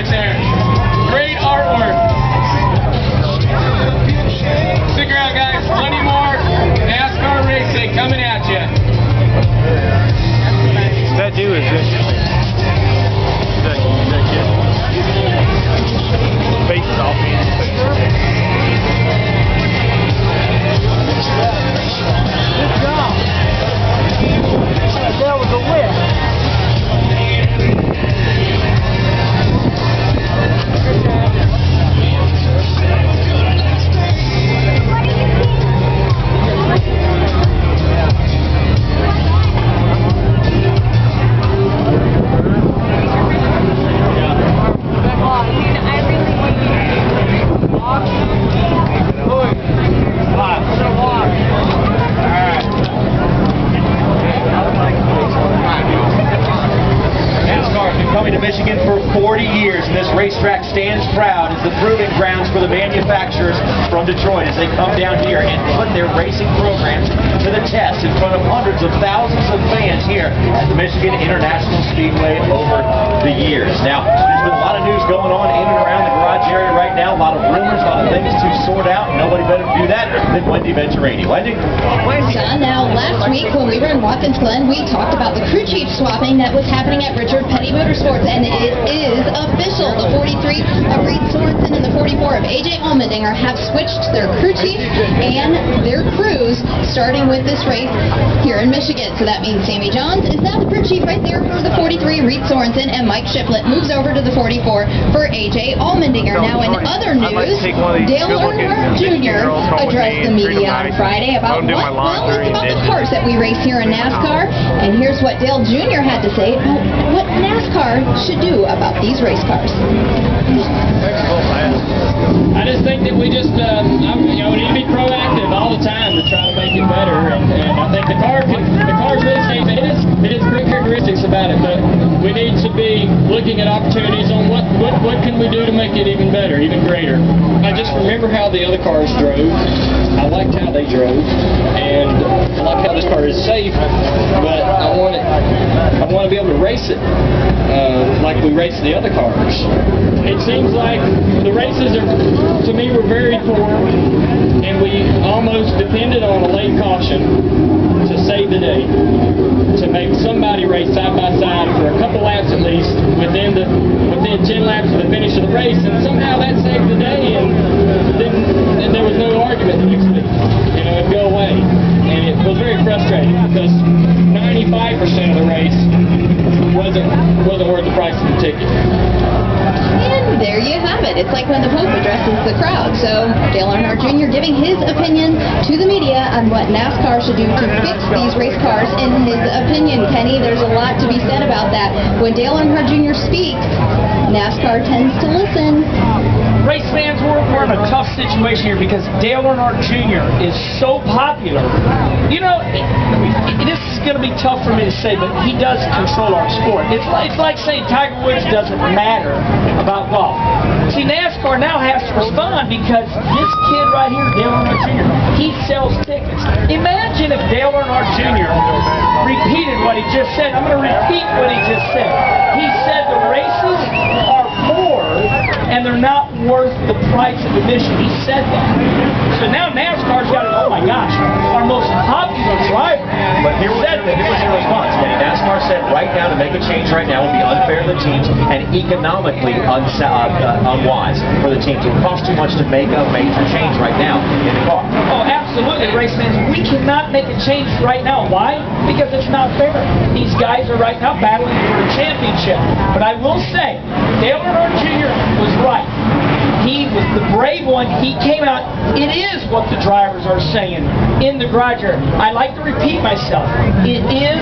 right there. Great artwork. Stick around, guys. Plenty more NASCAR racing coming at you. That dude is it. That kid. Face is off. Good job. That was a whip. Coming to Michigan for 40 years, and this racetrack stands proud as the proving grounds for the manufacturers from Detroit as they come down here and put their racing programs to the test in front of hundreds of thousands of fans here at the Michigan International Speedway over the years. Now, there's been a lot of news going on in and around the garage area right now, a lot of rumors, a lot of things to sort out. Nobody better do that than Wendy Venturini. Wendy? John, now last week when we were in Watkins Glen, we talked about the crew chief swapping that was happening at Richard Petty Motorsports, and it is official. The 43 of Reed Sorensen and the 44 of AJ Allmendinger have switched their crew chief and their crews, starting with this race here in Michigan. So that means Sammy Johns is now the crew chief right there for the 43, Reed Sorensen, and Mike Shiplett moves over to the 44 for AJ Allmendinger. Now in other news, Dale Earnhardt Jr. addressed the media on Friday about about the cars that we race here in NASCAR, and here's what Dale Jr. had to say about what NASCAR should do about these race cars. I just think that we just, we need to be proactive all the time to try to make it better, and I think the cars really say it is great characteristics about it, but we need to be looking at opportunities on what can we do to make it even better, even greater. I just remember how the other cars drove. I liked how they drove, and I like how this car is safe, but I want to be able to race it like we race the other cars. It seems like the races to me were very poor, and we almost depended on a late caution to save the day, to make somebody race side by side for a couple laps at least within 10 laps of the finish of the race, and somehow that saved the day, and there was no argument that it'd go away, and it was very frustrating because 95% of the race wasn't worth the price of the ticket. And there you have it. It's like when the Pope addresses the crowd. So Dale Earnhardt Jr. giving his opinion to the media on what NASCAR should do to fix these race cars. In his opinion, Kenny, there's a lot to be said about that. When Dale Earnhardt Jr. speaks, NASCAR tends to listen. Race fans, we're in a tough situation here because Dale Earnhardt Jr. is so popular. You know, this is going to be tough for me to say, but he does control our sport. It's like saying Tiger Woods doesn't matter about golf. See, NASCAR now has to respond because this kid right here, Dale Earnhardt Jr., he sells tickets. Imagine if Dale Earnhardt Jr. repeated what he just said. I'm going to repeat what he just said. He said the races are poor and they're not worth the price of admission. He said that. So now NASCAR's got it, oh my gosh, our most popular driver. But here was their response, Kenny. NASCAR said right now to make a change right now would be unfair to the teams and economically unwise for the teams. It would cost too much to make a major change right now in the car. Oh, absolutely, race fans. We cannot make a change right now. Why? Because it's not fair. These guys are right now battling for a championship. But I will say, Dale Earnhardt Jr. was right. He was the brave one. He came out. It is what the drivers are saying in the garage area. I like to repeat myself. It is